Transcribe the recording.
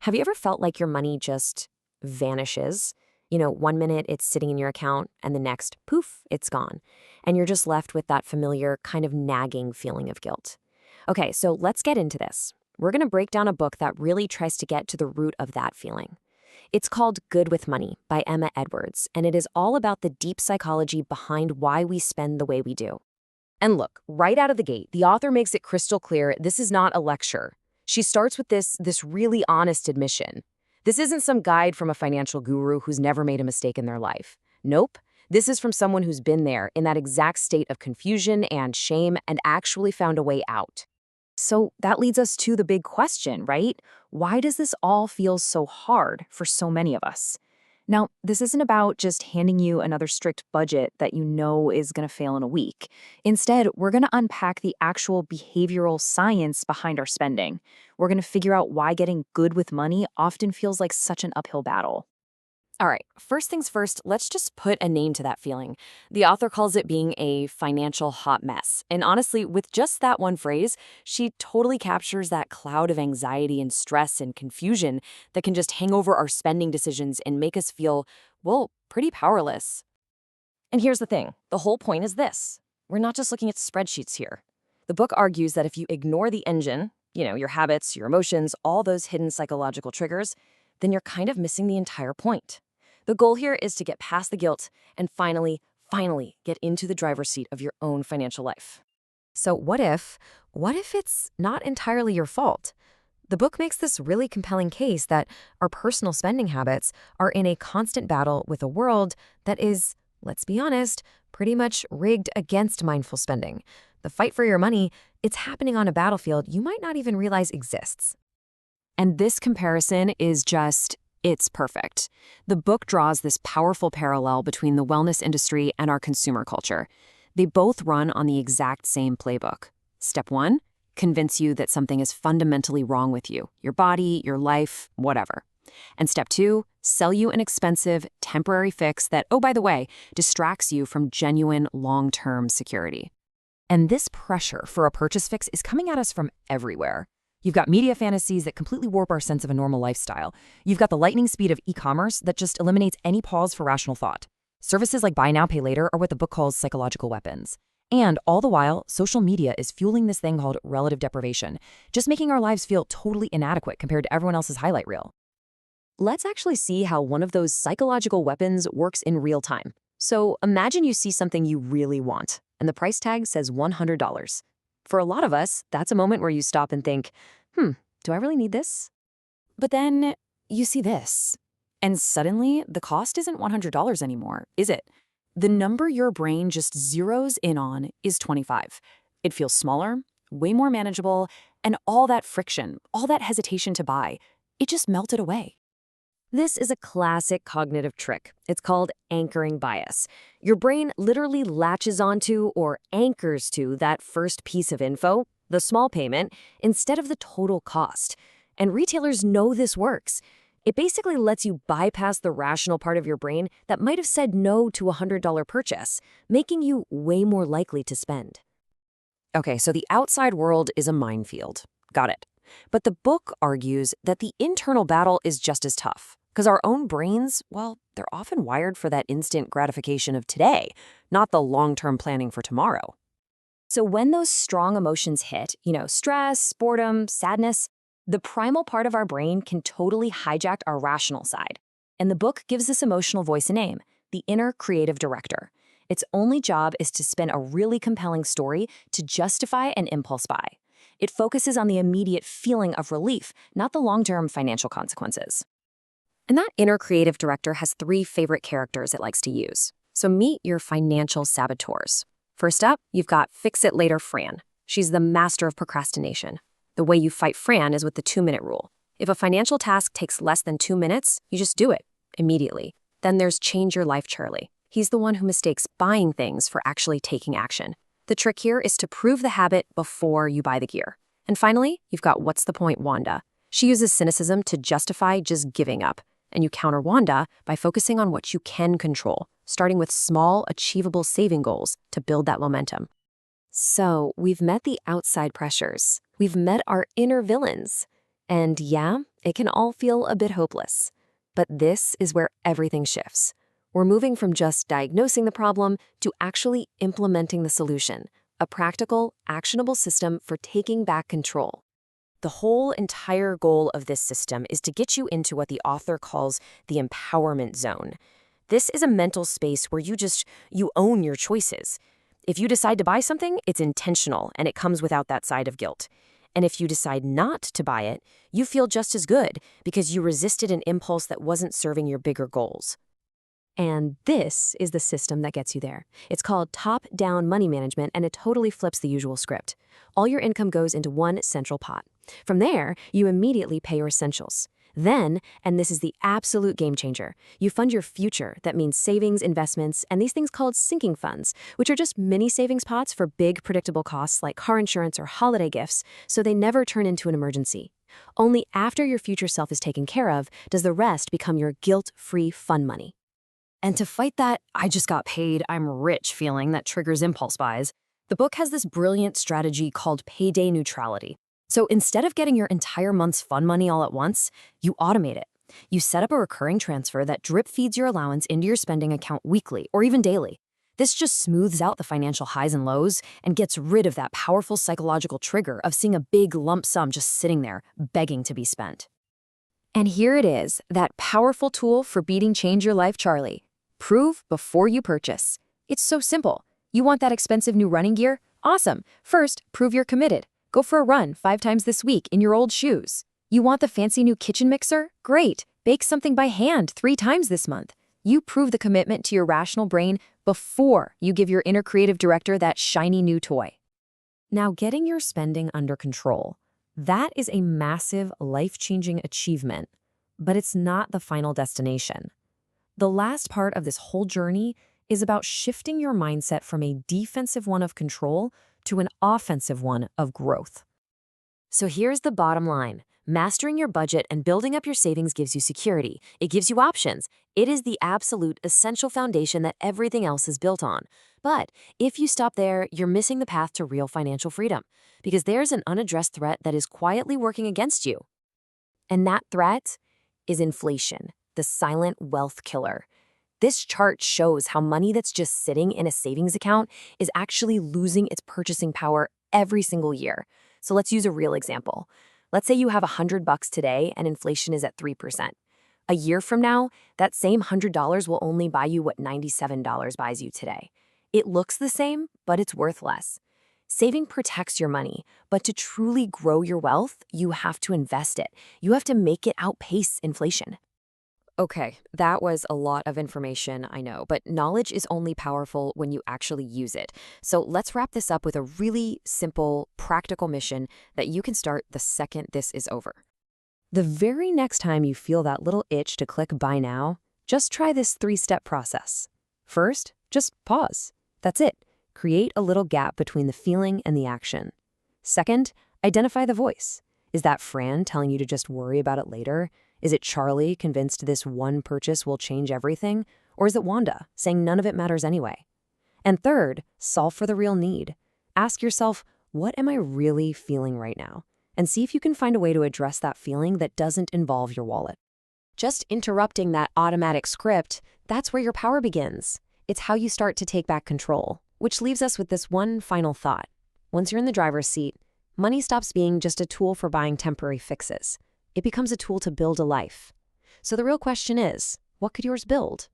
Have you ever felt like your money just vanishes? One minute it's sitting in your account, and the next, poof, it's gone. And you're just left with that familiar, kind of nagging feeling of guilt. Okay, so let's get into this. We're going to break down a book that really tries to get to the root of that feeling. It's called Good with Money by Emma Edwards, and it is all about the deep psychology behind why we spend the way we do. And look, right out of the gate, the author makes it crystal clear this is not a lecture. She starts with this really honest admission. This isn't some guide from a financial guru who's never made a mistake in their life. Nope. This is from someone who's been there in that exact state of confusion and shame and actually found a way out. So that leads us to the big question, right? Why does this all feel so hard for so many of us? Now, this isn't about just handing you another strict budget that you know is going to fail in a week. Instead, we're going to unpack the actual behavioral science behind our spending. We're going to figure out why getting good with money often feels like such an uphill battle. All right, first things first, let's just put a name to that feeling. The author calls it being a financial hot mess. And honestly, with just that one phrase, she totally captures that cloud of anxiety and stress and confusion that can just hang over our spending decisions and make us feel, well, pretty powerless. And here's the thing, the whole point is this. We're not just looking at spreadsheets here. The book argues that if you ignore the engine, your habits, your emotions, all those hidden psychological triggers, then you're kind of missing the entire point. The goal here is to get past the guilt and finally get into the driver's seat of your own financial life. So what if it's not entirely your fault? The book makes this really compelling case that our personal spending habits are in a constant battle with a world that is, let's be honest, pretty much rigged against mindful spending. The fight for your money, it's happening on a battlefield you might not even realize exists. And this comparison is it's perfect. The book draws this powerful parallel between the wellness industry and our consumer culture. They both run on the exact same playbook. Step 1, convince you that something is fundamentally wrong with you, your body, your life, whatever. And step 2, sell you an expensive, temporary fix that, oh, by the way, distracts you from genuine, long-term security. And this pressure for a purchase fix is coming at us from everywhere. You've got media fantasies that completely warp our sense of a normal lifestyle. You've got the lightning speed of e-commerce that just eliminates any pause for rational thought. Services like buy now, pay later are what the book calls psychological weapons. And all the while, social media is fueling this thing called relative deprivation, just making our lives feel totally inadequate compared to everyone else's highlight reel. Let's actually see how one of those psychological weapons works in real time. So imagine you see something you really want, and the price tag says $100. For a lot of us, that's a moment where you stop and think, do I really need this? But then you see this, and suddenly the cost isn't $100 anymore, is it? The number your brain just zeroes in on is 25. It feels smaller, way more manageable, and all that friction, all that hesitation to buy, it just melted away. This is a classic cognitive trick. It's called anchoring bias. Your brain literally latches onto or anchors to that first piece of info, the small payment, instead of the total cost. And retailers know this works. It basically lets you bypass the rational part of your brain that might have said no to a $100 purchase, making you way more likely to spend. Okay, so the outside world is a minefield. Got it. But the book argues that the internal battle is just as tough. Because our own brains, well, they're often wired for that instant gratification of today, not the long-term planning for tomorrow. So when those strong emotions hit, stress, boredom, sadness, the primal part of our brain can totally hijack our rational side. And the book gives this emotional voice a name, the inner creative director. Its only job is to spin a really compelling story to justify an impulse buy. It focuses on the immediate feeling of relief, not the long-term financial consequences. And that inner creative director has 3 favorite characters it likes to use. So meet your financial saboteurs. First up, you've got Fix-It-Later Fran. She's the master of procrastination. The way you fight Fran is with the 2-minute rule. If a financial task takes less than 2 minutes, you just do it immediately. Then there's Change Your Life Charlie. He's the one who mistakes buying things for actually taking action. The trick here is to prove the habit before you buy the gear. And finally, you've got What's the Point Wanda. She uses cynicism to justify just giving up. And you counter Wanda by focusing on what you can control, starting with small, achievable saving goals to build that momentum. So we've met the outside pressures. We've met our inner villains. And yeah, it can all feel a bit hopeless. But this is where everything shifts. We're moving from just diagnosing the problem to actually implementing the solution, a practical, actionable system for taking back control. The whole entire goal of this system is to get you into what the author calls the empowerment zone. This is a mental space where you own your choices. If you decide to buy something, it's intentional and it comes without that side of guilt. And if you decide not to buy it, you feel just as good because you resisted an impulse that wasn't serving your bigger goals. And this is the system that gets you there. It's called top-down money management, and it totally flips the usual script. All your income goes into one central pot. From there, you immediately pay your essentials. Then, and this is the absolute game changer, you fund your future. That means savings, investments, and these things called sinking funds, which are just mini savings pots for big, predictable costs like car insurance or holiday gifts, so they never turn into an emergency. Only after your future self is taken care of does the rest become your guilt-free fun money. And to fight that "I just got paid, I'm rich" feeling that triggers impulse buys, the book has this brilliant strategy called payday neutrality. So instead of getting your entire month's fun money all at once, you automate it. You set up a recurring transfer that drip feeds your allowance into your spending account weekly or even daily. This just smooths out the financial highs and lows and gets rid of that powerful psychological trigger of seeing a big lump sum just sitting there, begging to be spent. And here it is, that powerful tool for beating Change Your Life Charlie. Prove before you purchase. It's so simple. You want that expensive new running gear? Awesome. First, prove you're committed. Go for a run 5 times this week in your old shoes. You want the fancy new kitchen mixer? Great. Bake something by hand 3 times this month. You prove the commitment to your rational brain before you give your inner creative director that shiny new toy. Now, getting your spending under control, that is a massive, life-changing achievement, but it's not the final destination. The last part of this whole journey is about shifting your mindset from a defensive one of control to an offensive one of growth. So here's the bottom line. Mastering your budget and building up your savings gives you security. It gives you options. It is the absolute essential foundation that everything else is built on. But if you stop there, you're missing the path to real financial freedom, because there's an unaddressed threat that is quietly working against you. And that threat is inflation, the silent wealth killer. This chart shows how money that's just sitting in a savings account is actually losing its purchasing power every single year. So let's use a real example. Let's say you have $100 today and inflation is at 3%. A year from now, that same $100 will only buy you what $97 buys you today. It looks the same, but it's worth less. Saving protects your money, but to truly grow your wealth, you have to invest it. You have to make it outpace inflation. Okay, that was a lot of information, I know, but knowledge is only powerful when you actually use it. So let's wrap this up with a really simple, practical mission that you can start the second this is over. The very next time you feel that little itch to click buy now, just try this 3-step process. First, just pause. That's it. Create a little gap between the feeling and the action. Second, identify the voice. Is that Fran telling you to just worry about it later? Is it Charlie convinced this one purchase will change everything? Or is it Wanda saying none of it matters anyway? And third, solve for the real need. Ask yourself, what am I really feeling right now? And see if you can find a way to address that feeling that doesn't involve your wallet. Just interrupting that automatic script, that's where your power begins. It's how you start to take back control, which leaves us with this one final thought. Once you're in the driver's seat, money stops being just a tool for buying temporary fixes. It becomes a tool to build a life. So the real question is, what could yours build?